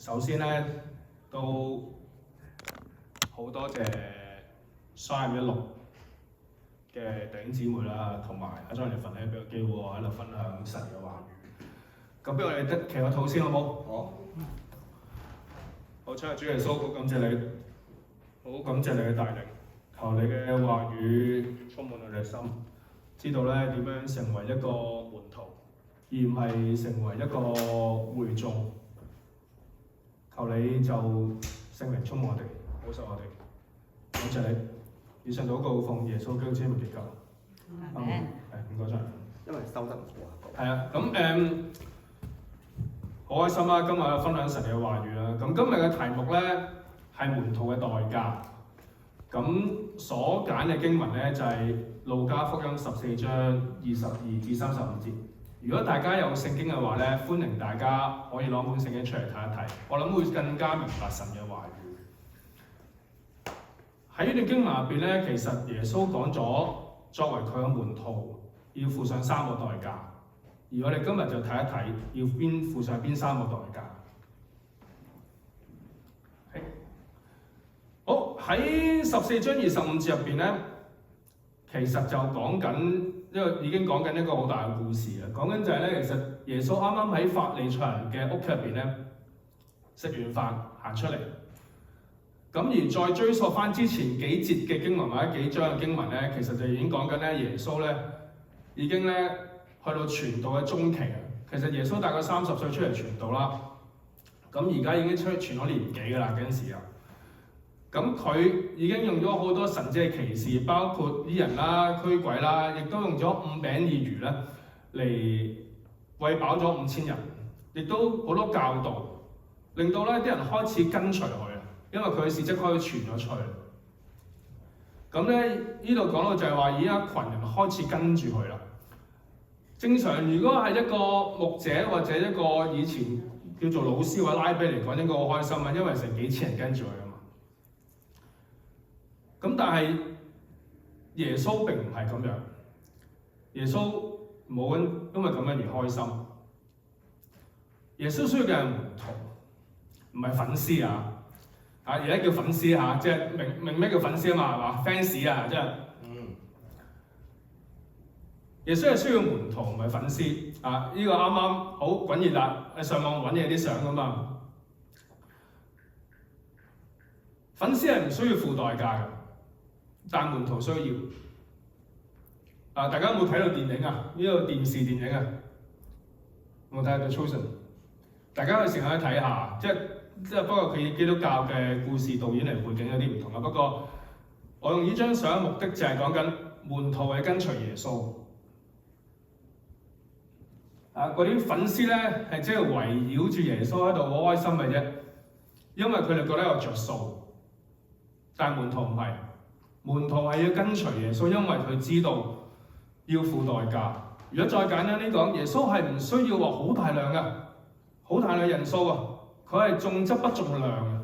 首先咧都好多謝316嘅弟兄姊妹啦，同埋阿張利芬咧俾個機會我喺度分享神嘅話語。咁不如我哋祈個禱先好冇？好。好，親愛主耶穌，好感謝你，好感謝你嘅帶領，求你嘅話語充滿我哋嘅心，知道咧點樣成為一個門徒，而唔係成為一個會眾。求你就聖靈充滿我哋，保守我哋，感謝你。以上禱告奉耶穌基督之名祈求。阿門。唔該晒。因為收得唔好啊。係啊，咁好開心啦！今日分享神嘅話語啦。咁今日嘅題目咧係門徒嘅代價。咁所揀嘅經文咧就係路加福音14章22至35節。如果大家有聖經嘅話咧，歡迎大家可以攞本聖經出嚟睇一睇，我諗會更加明白神嘅話語。喺呢段經文入邊咧，其實耶穌講咗作為佢嘅門徒要付上3個代價，而我哋今日就睇一睇要付上邊3個代價。好，喺14章25節入邊咧，其實就講緊。因為已經講緊一個好大嘅故事啦，講緊就係咧，其實耶穌啱啱喺法利賽人嘅屋企入邊咧食完飯行出嚟，咁而再追溯翻之前幾節嘅經文或者幾章嘅經文咧，其實就已經講緊咧耶穌咧已經咧去到傳道嘅中期啊。其實耶穌大概30歲出嚟傳道啦，咁而家已經傳咗年幾㗎啦嗰陣時啊。咁佢已經用咗好多神蹟嘅奇事，包括醫人啦、驅鬼啦，亦都用咗5餅2魚咧嚟餵飽咗5000人，亦都好多教導，令到咧啲人開始跟隨佢啊，因為佢嘅事蹟可以傳咗出去。咁咧呢度講到就係話，而家群人開始跟住佢啦。正常如果係一個牧者或者一個以前叫做老師或者拉比嚟講，應該好開心啊，因為成幾千人跟住佢。咁但係耶穌並唔係咁樣，耶穌冇因為咁樣而開心。耶穌需要嘅係門徒，唔係粉絲啊！而家叫粉絲嚇，即係明咩叫粉絲啊嘛，係嘛 fans 啊，即係。耶穌係需要門徒，唔係粉絲啊！呢個啱啱好滾熱辣，上網揾嘢啲相㗎嘛。粉絲係唔需要付代價嘅。但門徒需要大家有冇睇到電影啊？呢個電視電影啊，有冇睇到 The Chosen？ 大家可以試下睇下，即係不過佢基督教嘅故事導演嚟背景有啲唔同啦。不過我用呢張相嘅目的就係講緊門徒係跟隨耶穌。嗰啲粉絲咧係即係圍繞住耶穌喺度好開心嘅啫，因為佢哋覺得有着數。但門徒唔係。門徒係要跟隨耶穌，因為佢知道要付代價。如果再簡單啲講，耶穌係唔需要話好大量嘅，好大量人數啊，佢係重質不重量嘅。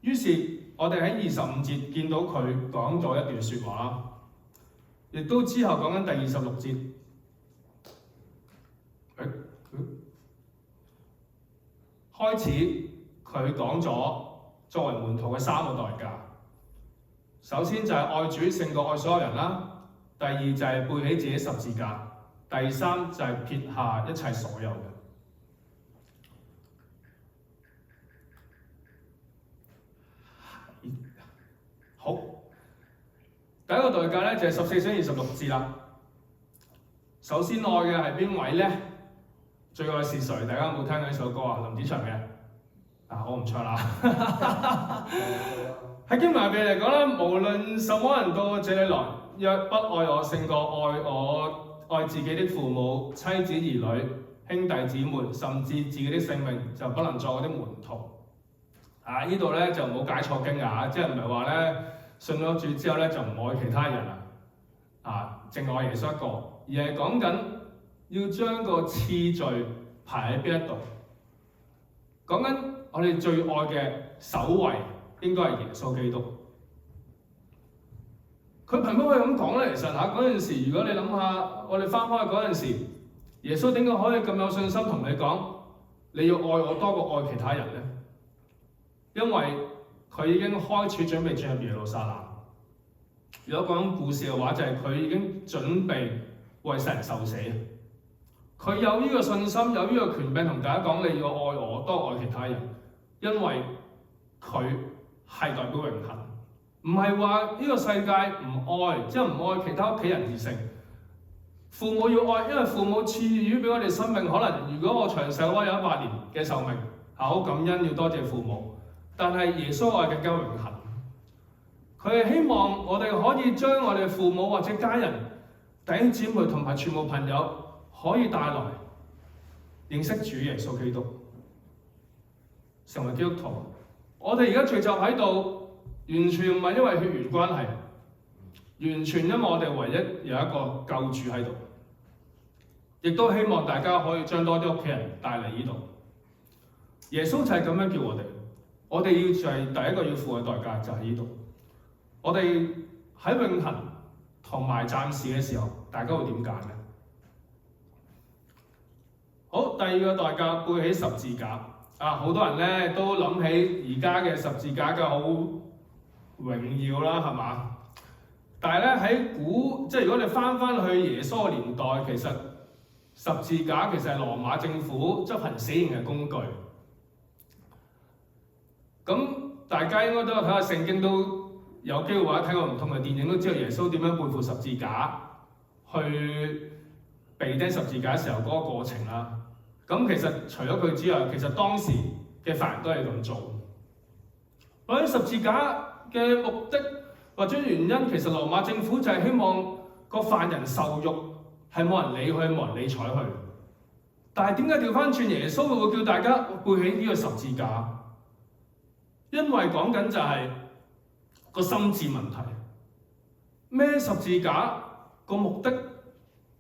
於是我哋喺25節見到佢講咗一段説話，亦都之後講緊第26節，開始佢講咗作為門徒嘅3個代價。首先就係愛主勝過愛所有人啦，第二就係背起自己十字架，第3就係撇下一切所有嘅。好，第一個代價咧就係14章26節啦。首先愛嘅係邊位咧？最愛是誰？大家有冇聽過呢首歌啊？林子祥嘅。我唔唱啦。喺經文入邊嚟講咧，無論什麼人到這裡來，若不愛我勝過愛自己的父母、妻子、兒女、兄弟姊妹，甚至自己的性命，就不能作我的門徒。呢度咧就唔好解錯經啊！即係唔係話咧信咗主之後咧就唔愛其他人淨愛耶穌一個，而係講緊要將個次序排喺邊一度。講緊我哋最愛嘅首位應該係耶穌基督。佢憑乜可以咁講咧？其實嗰陣時，如果你諗下，我哋翻開嗰陣時，耶穌點解可以咁有信心同你講？你要愛我多過愛其他人呢？因為佢已經開始準備進入耶路撒冷。如果講故事嘅話，就係佢已經準備為世人受死。佢有呢個信心，有呢個權柄同大家講，你要愛我多過愛其他人，因為佢係代表永恆，唔係話呢個世界唔愛，即係唔愛其他屋企人而成。父母要愛，因為父母賜予俾我哋生命。可能如果我長壽嘅話有100年嘅壽命，好感恩，要多謝父母。但係耶穌愛更加永恆，佢係希望我哋可以將我哋父母或者家人、弟兄姊妹同埋全部朋友可以帶來認識主耶穌基督，成為基督徒。我哋而家聚集喺度，完全唔係因為血緣關係，完全因為我哋唯一有一個救主喺度，亦都希望大家可以將多啲屋企人帶嚟呢度。耶穌就係咁樣叫我哋要就係第一個要付嘅代價就係呢度。我哋喺永恆同埋暫時嘅時候，大家會點揀呢？好，第二個代價，背起十字架。好多人咧都諗起而家嘅十字架嘅好榮耀啦，係嘛？但係咧喺即係如果你翻去耶穌嘅年代，其實十字架其實係羅馬政府執行死刑嘅工具。咁大家應該都有睇下聖經，都有機會或者睇過唔同嘅電影，都知道耶穌點樣背負十字架去被釘十字架時候嗰個過程啦。咁其實除咗佢之外，其實當時嘅犯人都係咁做。嗰啲十字架嘅目的或者原因，其實羅馬政府就係希望個犯人受辱，係冇人理佢，冇人理睬佢。但係點解調翻轉耶穌會叫大家背起呢個十字架？因為講緊就係個心智問題。孭十字架個目的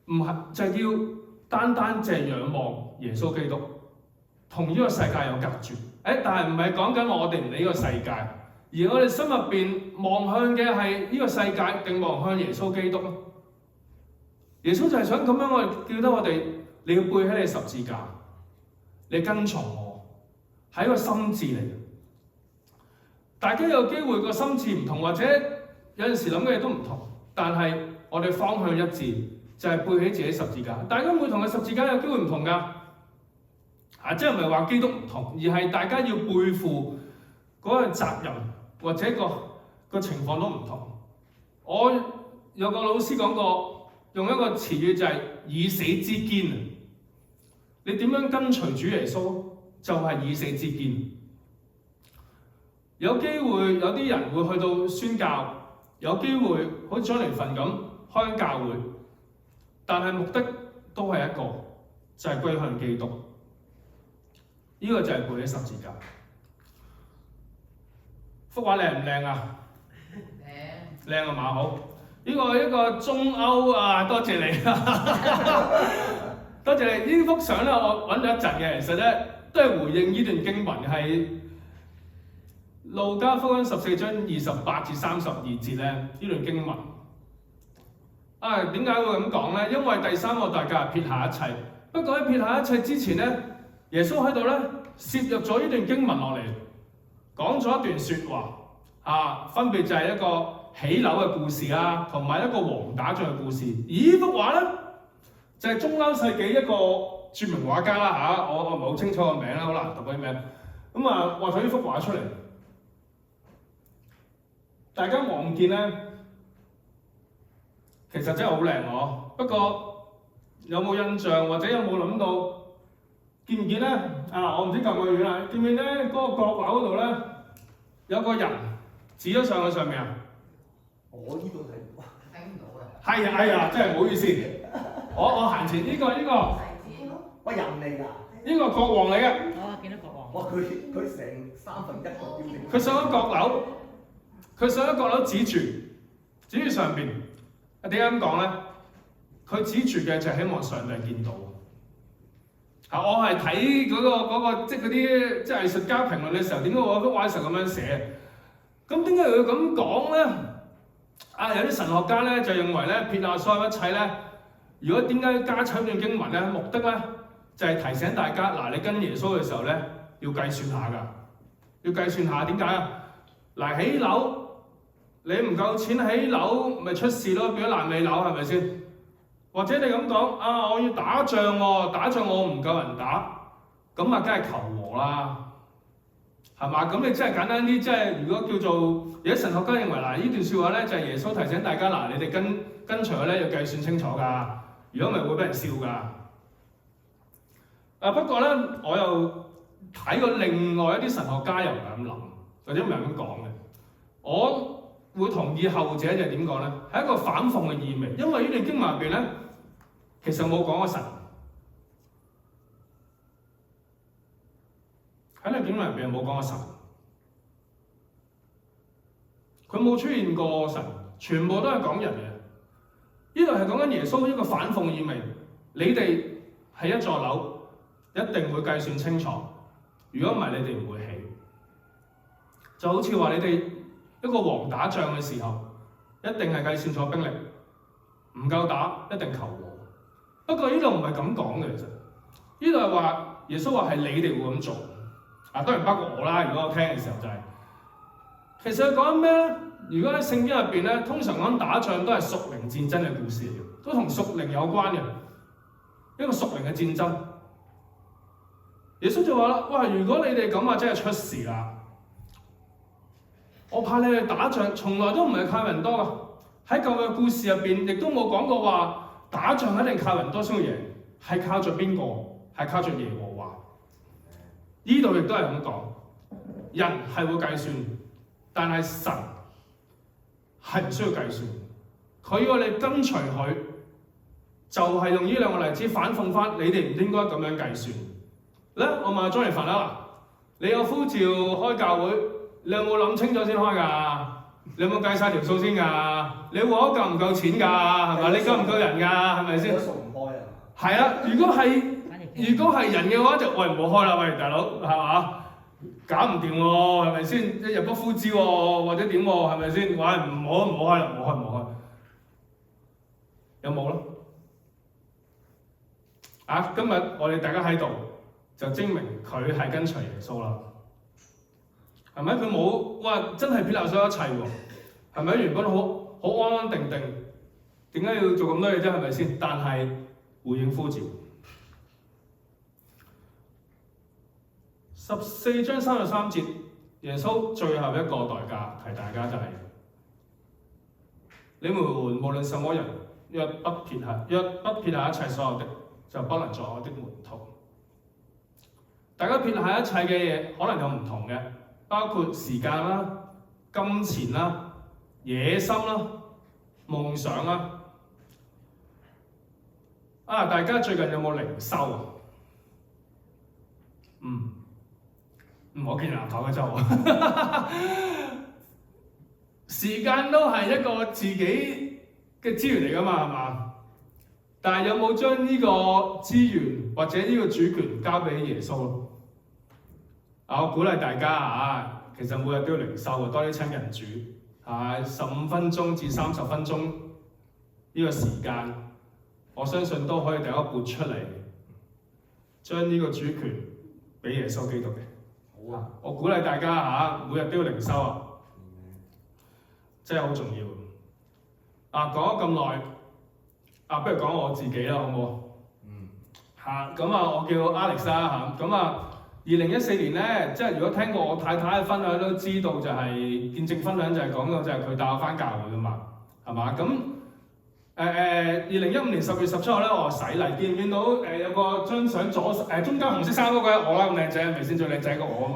唔係就係要單單淨係仰望耶穌基督，同呢個世界有隔絕。但係唔係講緊我哋唔理呢個世界，而我哋心入邊望向嘅係呢個世界，定望向耶穌基督？耶穌就係想咁樣，我哋叫得我哋，你要背起你十字架，你跟從我，係一個心志嚟嘅。大家有機會個心志唔同，或者有陣時諗嘅嘢都唔同，但係我哋方向一致，就係背起自己十字架。大家每同嘅十字架有機會唔同㗎，即係唔係話基督唔同，而係大家要背負嗰個責任，或者個情況都唔同。我有個老師講過，用一個詞語就係以死之堅。你點樣跟隨主耶穌，就係以死之堅。有機會有啲人會去到宣教，有機會好似張靈奮咁開教會，但係目的都係一個，就係歸向基督。呢個就係背起十字架。幅畫靚唔靚啊？靚啊嘛，好。呢個一個中歐啊，多謝你，多謝你。呢幅相咧，我揾咗一陣嘅，其實咧都係回應呢段經文，係路加福音14章28至32節咧，呢段經文。點解會咁講咧？因為第三個代價係撇下一切。不過喺撇下一切之前咧，耶穌喺度咧攝入咗呢段經文落嚟，講咗一段説話，分別就係一個起樓嘅故事啦，同埋一個王打仗嘅故事。而呢幅畫咧，就係中歐世紀一個著名畫家啦，我唔係好清楚個名啦，好難讀嗰啲名。畫咗呢幅畫出嚟，大家望見咧，其實真係好靚喎。不過有冇印象或者有冇諗到？見唔見咧？我唔知夠唔夠遠啦。見唔見咧？嗰個角落嗰度咧，有個人指咗上去上面啊！我呢度睇唔到啊！係啊，真係唔好意思。我行前呢個，喂，人嚟㗎？呢個國王嚟嘅。見到國王。哇！佢成1/3個標定。佢上咗閣樓，指住上邊。點解咁講咧？佢指住嘅就係希望上帝見到。我係睇嗰個即係嗰啲即係藝術家評論嘅時候，點解我幅畫嘅時候咁樣寫？咁點解佢咁講咧？有啲神學家咧就認為咧，撇下所有一切咧，如果點解加插段經文咧？目的咧就係提醒大家嗱，你跟耶穌嘅時候咧，要計算下㗎，要計算下點解啊？嗱，起樓你唔夠錢起樓，咪出事咯，變咗爛尾樓係咪先？或者你咁講啊，我要打仗喎，打仗我唔夠人打，咁啊梗係求和啦。係嘛？咁你真係簡單啲，即係如果叫做有啲神學家認為嗱，呢段説話咧就係耶穌提醒大家嗱，你哋跟隨佢咧要計算清楚㗎，如果唔係會俾人笑㗎。不過咧，我又睇過另外一啲神學家又唔係咁諗，或者唔係咁講嘅。我會同意後者就係點講咧？係一個反諷嘅意味，因為呢段經文入邊咧，其實冇講過神。喺呢經文入邊冇講過神，佢冇出現過神，全部都係講人嘅。呢度係講緊耶穌一個反諷意味。你哋係一座樓，一定會計算清楚。如果唔係，你哋唔會起。就好似話你哋一個王打仗嘅時候，一定係計算咗兵力，唔夠打一定求和。不過呢度唔係咁講嘅，其實呢度係話耶穌話係你哋會咁做。當然包括我啦。如果我聽嘅時候就係、其實佢講緊咩咧？如果喺聖經入邊咧，通常講打仗都係屬靈戰爭嘅故事嚟嘅，都同屬靈有關嘅一個屬靈嘅戰爭。耶穌就話啦：哇！如果你哋咁啊，真係出事啦！我派你哋打仗，從來都唔係靠人多噶。喺舊嘅故事入邊，亦都冇講過話打仗一定靠人多先會贏，係靠著邊個？係靠著耶和華。呢度亦都係咁講，人係會計算，但係神係唔需要計算。佢要你跟隨佢，就係用呢兩個例子反諷翻你哋唔應該咁樣計算。咧，我問阿莊尼凡啦，你有呼召開教會，你有冇諗清楚先開㗎？你有冇計晒條數先㗎？你活得夠唔夠錢㗎？係咪？你夠唔夠人㗎？係咪先？數唔開啊！係啊，如果係人嘅話，就喂唔好開啦，喂大佬係嘛？搞唔掂喎，係咪先？一入不敷支喎，或者點喎，係咪先？喂唔好開啦，唔好開。有冇咯？今日我哋大家喺度就證明佢係跟隨耶穌啦，係咪？佢冇哇，真係撇下咗一切喎，係咪？原本好安安定定，點解要做咁多嘢啫？係咪先？但係回應呼召。14章33節，耶穌最後一個代價提大家就係、你們無論什麼人，若不撇下一切所有的，就不能作我的門徒。大家撇下一切嘅嘢，可能有唔同嘅，包括時間啦、金錢啦、野心啦、夢想啦。大家最近有冇靈修啊？我見人頭嘅就時間都係一個自己嘅資源嚟㗎嘛，係嘛？但係有冇將呢個資源或者呢個主權交俾耶穌？我鼓勵大家其實每日都要靈修嘅，多啲親近主，15分鐘至30分鐘呢個時間，我相信都可以大家撥出嚟，將呢個主權俾耶穌基督嘅。我鼓勵大家每日都要靈修真係好重要。講咗咁耐，不如講我自己啦，好唔好？我叫 Alex 啦2014年咧，即係如果聽過我太太嘅分享都知道，就係見證分享就係講到就係佢帶我翻教會噶嘛，係嘛？咁2015年10月17號咧，我洗禮，見到有個張相中間紅色衫嗰個我啦，咁靚仔，係咪先？最靚仔過我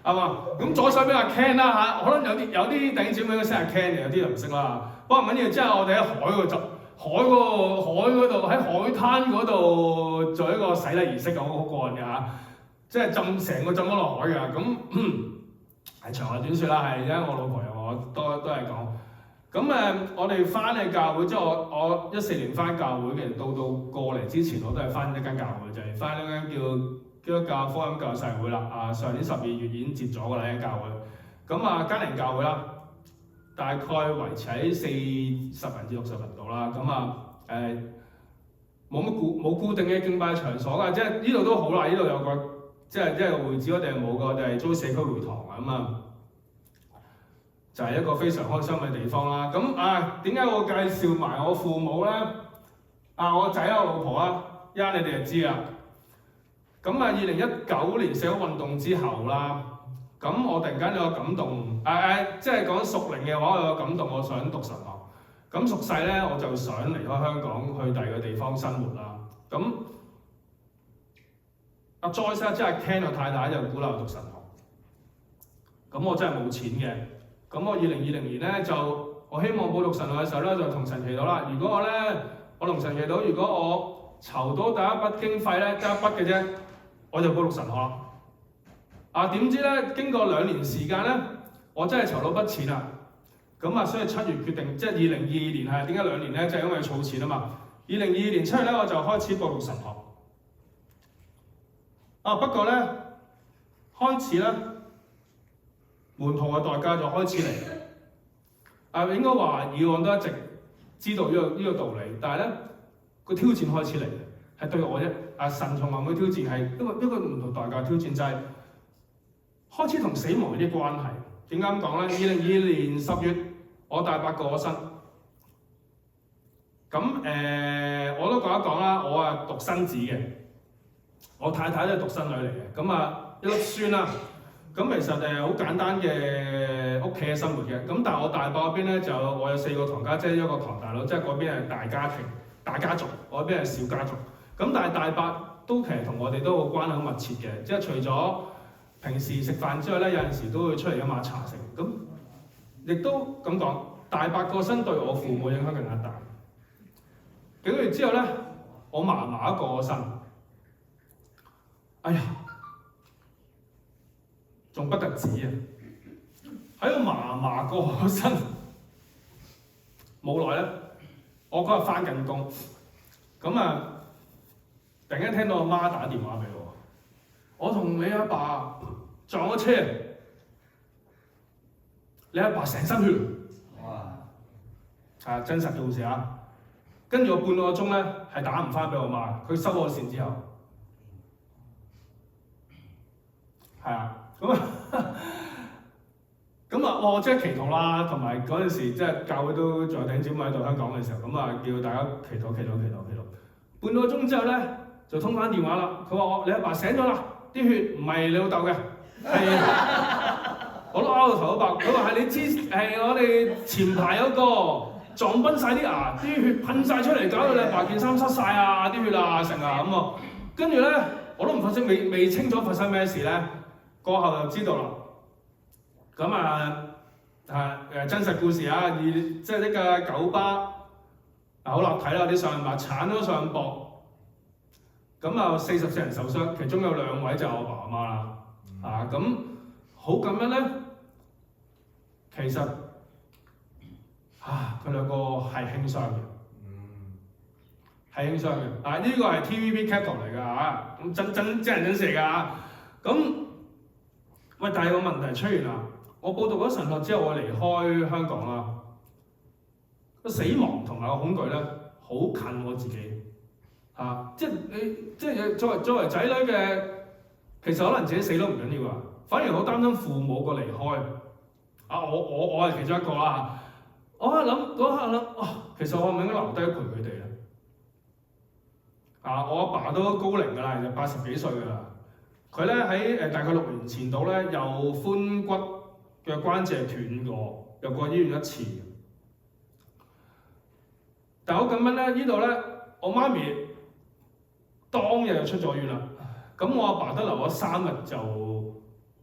啊嘛，咁左手邊阿 Ken 啦可能有啲弟兄姊妹都識阿 Ken 嘅，有啲就唔識啦。不過唔緊要，之後我哋喺海嗰度喺海灘嗰度做一個洗禮儀式，好過癮嘅即係成個浸咗落海㗎。咁係長話短説啦，係因為我老婆又我都係講。我哋翻去教會之後，我14年翻教會嘅，到過嚟之前我都係翻一間教會，就係翻一間叫基督教福音教細會啦。上年12月已經接咗㗎啦，間教會。家庭教會啦，大概維持喺40人至60人度啦。冇固定嘅敬拜場所㗎，即係呢度都好啦，呢度有個即係會址，我哋係冇個，我哋係租社區會堂啊嘛，就係一個非常開心嘅地方啦。咁點解我介紹埋我父母咧？我仔我老婆啊，一陣你哋就知啦。咁2019年社會運動之後啦，咁我突然間有個感動，即係講屬靈嘅話，我有個感動，我想讀神學。咁屬世咧，我就想離開香港去第二個地方生活啦。咁阿 Joyce 即係 Ken 個太太就鼓勵我讀神學。咁我真係冇錢嘅。咁我2020年咧我希望報讀神學嘅時候咧，就同神祈禱啦。如果我同神祈禱，如果我籌到第一筆經費咧，得一筆嘅啫，我就報讀神學啦。點知咧，經過2年時間咧，我真係籌到筆錢啦。咁所以7月決定，即係2022年係點解2年咧？就係因為儲錢啊嘛。2022年7月咧，我就開始報讀神學。不過咧，開始咧，門徒嘅代價就開始嚟。應該話以往都一直知道呢個道理，但係咧個挑戰開始嚟，係對我啫。神從來冇挑戰，係一個唔同代價挑戰，就係開始同死亡有啲關係。點解咁講咧？2022年10月，我大伯過咗身。我都講一講啦。我獨生子嘅，我太太都係獨生女嚟嘅。一粒孫啦。其實好簡單嘅屋企嘅生活嘅。但係我大伯嗰邊咧我有4個堂家姐，一個堂大佬，即係嗰邊係大家庭、大家族，我嗰邊係小家族。但係大伯都其實同我哋都關係好密切嘅，即係除咗平時食飯之外咧，有陣時都會出嚟飲下茶食。亦都咁講，大伯個身對我父母影響更加大。幾個月之後咧，我嫲嫲過咗身。哎呀，仲不得止啊！喺我嫲嫲過咗身，冇耐咧，我嗰日返緊工，突然間聽到我媽打電話俾我，我同你阿爸撞咗車，你阿爸成身血。哇！真實嘅故事啊！跟住我半個鐘咧係打唔返俾我媽，佢收咗線之後，我即係祈禱啦，同埋嗰陣時即係教會都仲有弟兄姊妹喺度香港嘅時候，叫大家祈禱。半個鐘之後咧就通返電話啦，佢話你阿爸醒咗啦，啲血唔係你老豆嘅，係我都拗到頭都白。佢話係係我哋前排有個撞崩晒啲牙，啲血噴晒出嚟，搞到你阿爸件衫濕晒啊，啲血啊成啊咁喎。跟住咧我都唔發生，未清楚發生咩事咧，過後就知道啦。真實故事啊，即係呢架九巴好立體啦，啲上馬鏟咗上膊。44人受傷，其中有2位就係我爸阿媽啦。好咁樣咧，其實佢2個係輕傷嘅，係輕傷嘅。呢個係 TVB capture 嚟㗎真人真事嚟㗎。但係個問題出現啦，我報讀咗神學之後，我離開香港啦。個死亡同埋個恐懼咧，好近我自己。即係作為仔女嘅，其實可能自己死都唔緊要啊，反而好擔心父母個離開。我係其中一個啦。我喺度嗰刻諗，其實我係咪應該留低陪佢哋咧？我阿爸都高齡㗎啦，其實80幾歲㗎啦。佢咧喺大概6年前度咧，右髖骨嘅關節斷過，又過醫院1次。但好咁樣咧，呢度咧，我媽咪當日就出咗院啦。我阿爸都留咗3日，就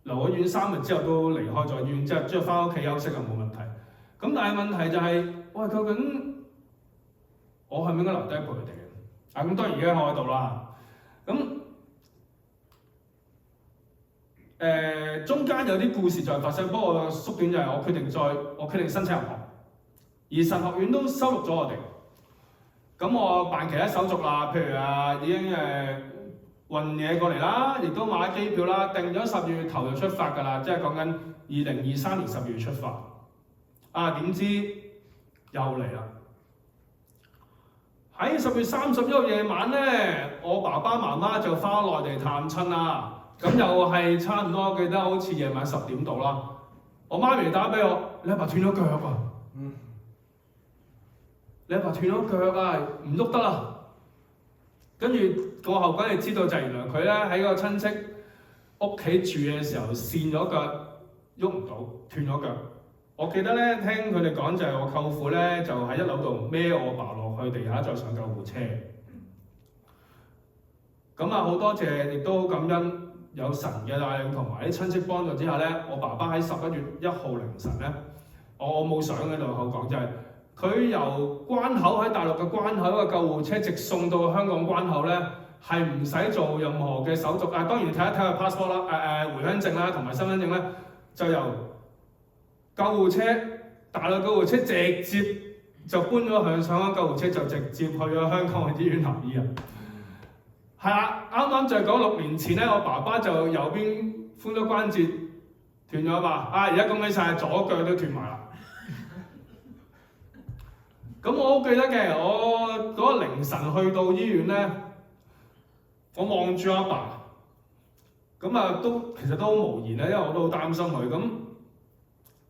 留咗院3日之後都離開咗院，即係返屋企休息就冇問題。但係問題就係，究竟我係咪應該留低陪佢哋嘅？當然而家我喺度啦。中間有啲故事就係發生，不過縮短就係我決定申請入學，而神學院都收錄咗我哋。我辦其他手續啦，譬如已經運嘢過嚟啦，亦都買機票啦，定咗10月頭就出發㗎啦，即係講緊2023年10月出發。點知又嚟啦喺10月31號夜晚咧，我爸爸媽媽就翻內地探親啦。咁又係差唔多，記得好似夜晚10點到啦。我媽咪打俾我，你阿爸斷咗腳啊！你阿爸斷咗腳啊，唔喐得啦。跟住過後，梗係知道就係原來佢咧喺個親戚屋企住嘅時候跣咗腳，喐唔到，斷咗腳。我記得咧聽佢哋講就係我舅父咧就喺1樓度孭我爸落去地下，再上救護車。咁啊好多謝，亦都好感恩有神嘅帶領同埋啲親戚幫助之下咧，我爸爸喺11月1號凌晨咧，我冇相喺度口講就係、佢由關口喺大陸嘅關口嘅救護車直送到香港關口咧，係唔使做任何嘅手續。當然睇一睇個 passport 啦，回鄉證啦，同埋身份證咧，就由救護車大陸救護車直接就搬咗向上港救護車，就直接去咗香港嘅醫院留醫啊！係啦，啱啱就係講6年前咧，我爸爸就右邊髖骨關節斷咗嘛，而家恭喜晒左腳都斷埋啦。咁我好記得嘅，我嗰個凌晨去到醫院咧，我望住阿爸，咁啊其實都好無言咧，因為我都好擔心佢。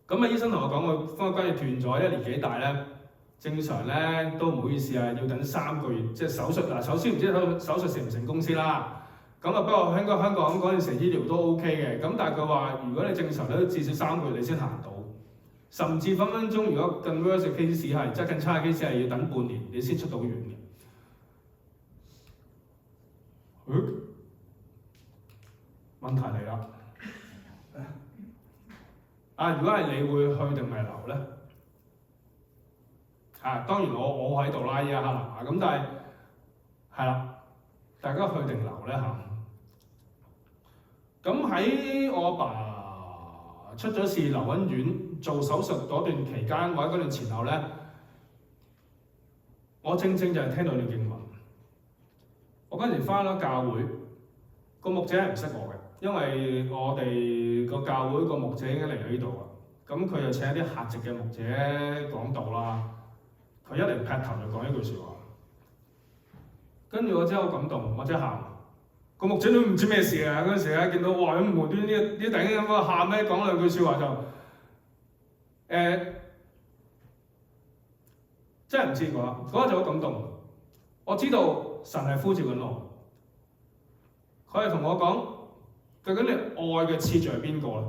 咁醫生同我講，我髖骨關節斷咗，因為年紀大咧，正常咧都唔好意思啊，要等3個月，即係手術嗱。首先唔知手術成唔成功先啦。咁不過香港嗰陣時醫療都 OK 嘅。咁但係佢話，如果你正常咧，至少3個月你先行到。甚至分分鐘，如果更 worse 嘅 case 係，即係更差嘅 case 係要等半年你先出到院嘅。問題嚟啦！如果係你會去定係留咧？當然我喺度啦，依家可能咁，但係係啦，大家去定留咧嚇？咁喺我阿爸出咗事留緊院做手術嗰段期間或者嗰段前後咧，我正正就係聽到段經文。我嗰陣時返咗教會，個牧者係唔識我嘅，因為我哋個教會個牧者已經嚟咗呢度啦。咁佢就請一啲客席嘅牧者講道啦。佢一嚟劈頭就講一句説話，跟住我真係好感動，我真係喊。個牧者都唔知咩事啊！嗰陣時咧見到哇咁無端啲弟兄咁啊喊咧，講兩句説話就真係唔知嗰日就好感動。我知道神係呼召緊我，佢係同我講究竟你愛嘅次序係邊個咧？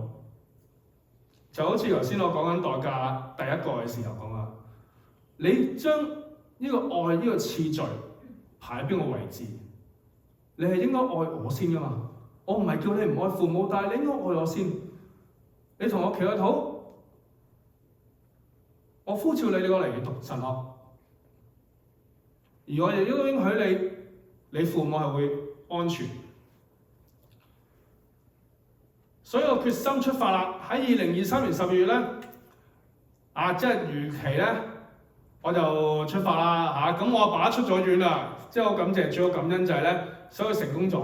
就好似頭先我講緊代價第一個嘅時候講啊，你將呢個愛呢個次序排喺邊個位置？你係應該愛我先噶嘛？我唔係叫你唔愛父母，但係你應該愛我先。你同我祈個禱，我呼召你過嚟讀神學，而我亦都應許你父母係會安全。所以我決心出發啦！喺2023年12月咧，即係如期咧，我就出發啦嚇。咁我阿爸出咗院啦，即係我感謝主，我感恩就係咧，所以成功咗。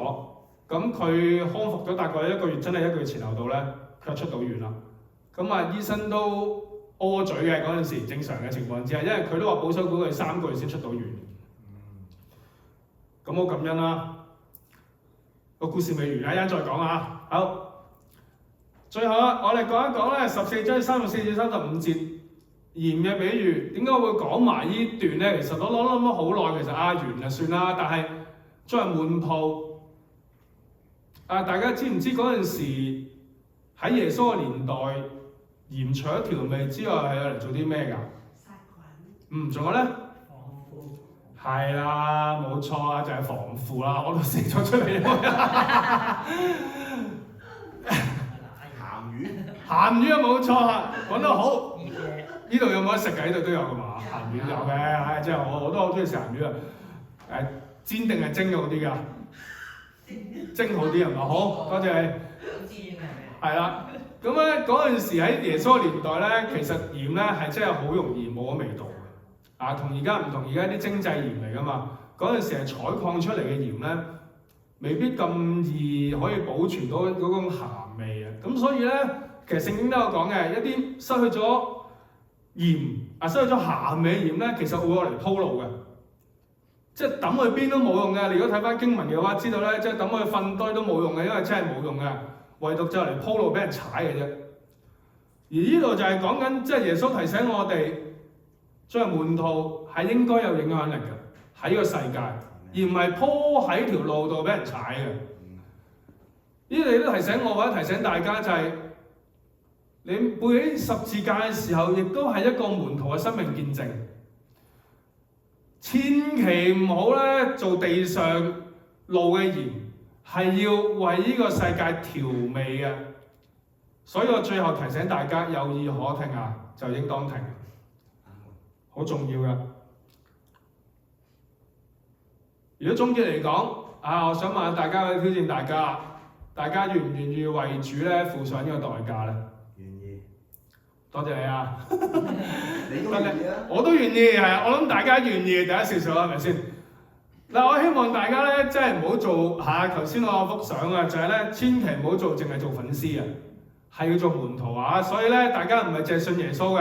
咁佢康復咗大概1個月，真係1個月前後到咧，佢就出到院啦。咁醫生都屙嘴嘅嗰陣時，正常嘅情況之下，因為佢都話保守估佢3個月先出到院。咁好感恩啦。個故事未完，一陣再講啊。好。最後我哋講一講咧14章34至35節鹽嘅比喻，點解會講埋呢段咧？其實我諗咗好耐，其實完就算啦。但係作為門徒，大家知唔知嗰陣時喺耶穌嘅年代，鹽除咗調味之外係用嚟做啲咩㗎？殺菌。仲有咧？防腐。係啦，冇錯啦，就係防腐啦，我都寫咗出嚟。鹹魚冇錯啊，講得好。呢度有冇得食㗎？呢度都有㗎嘛？鹹魚有嘅，即係我都好中意食鹹魚啊！煎定係蒸好啲㗎？蒸好啲係咪？好，多謝你。煎係咪？係啦，咁咧嗰陣時喺耶穌年代咧，其實鹽咧係真係好容易冇咗味道嘅。同而家唔同，而家啲精製鹽嚟㗎嘛。嗰陣時係採礦出嚟嘅鹽咧，未必咁易可以保存到嗰種鹹味啊。咁所以咧。其實聖經都有講嘅，一啲失去咗鹽失去咗鹹味嘅鹽咧，其實會攞嚟鋪路嘅。即係抌去邊都冇用嘅。你如果睇翻經文嘅話，知道咧，即係抌去糞堆都冇用嘅，因為真係冇用嘅，唯獨就嚟鋪路俾人踩嘅啫。而呢度就係講緊，即係耶穌提醒我哋，作為門徒係應該有影響力嘅喺呢個世界，而唔係鋪喺條路度俾人踩嘅。呢度亦都提醒我，或者提醒大家就係、你背起十字架嘅時候，亦都係一個門徒嘅生命見證。千祈唔好咧做地上路嘅鹽，係要為呢個世界調味嘅。所以我最後提醒大家，有意可聽啊，就應當聽，好重要嘅。如果總結嚟講，我想問下大家，挑戰大家願唔願意為主咧付上呢個代價咧？願意。多謝你啊！你都願意啊？我都願意，係啊！我諗大家願意，大家笑笑係咪先？嗱，我希望大家咧，真係唔好做頭先我幅相啊，就係咧，千祈唔好做淨係做粉絲啊，係要做門徒啊！所以咧，大家唔係淨係信耶穌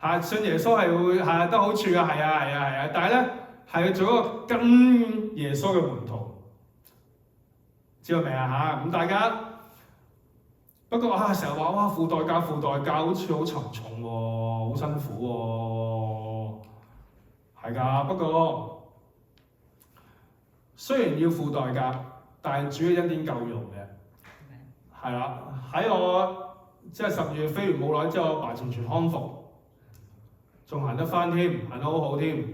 嘅，信耶穌係會得好處嘅，係啊！但係咧，係要做一個跟耶穌嘅門徒，知道未啊？咁大家。不過成日話付代價，好似好沉重喎，好辛苦喎，係㗎。不過雖然要付代價，但係主嘅恩典夠用嘅，係啦。喺我即係12月飛完冇耐之後，我爸完全康復，仲行得翻添，行得好好添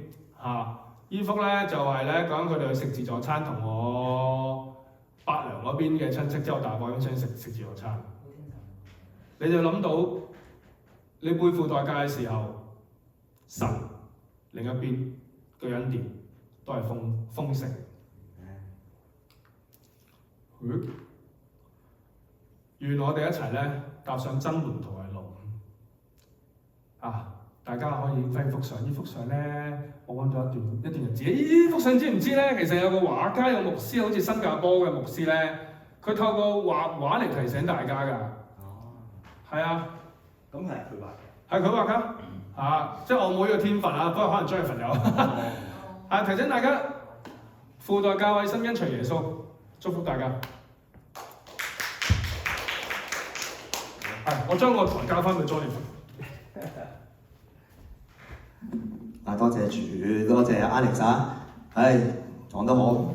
依幅咧就係咧講佢哋去食自助餐，同我伯娘嗰邊嘅親戚之後大伯咁想食自助餐。你就諗到你背負代價嘅時候，神另一邊嘅恩典都係豐盛。願我哋一齊咧踏上真門徒嘅路。大家可以睇幅相，呢幅相咧我揾咗一段日子。呢幅相知唔知咧？其實有個畫家，有個牧師，好似新加坡嘅牧師咧，佢透過畫畫嚟提醒大家㗎。係啊，咁係佢畫嘅，係佢畫㗎，即係我冇呢個天分不過可能張係朋友。提醒大家付代價委身跟隨耶穌，祝福大家。我將個台交翻俾 Johnny。多謝主，多謝 Alex 講得好。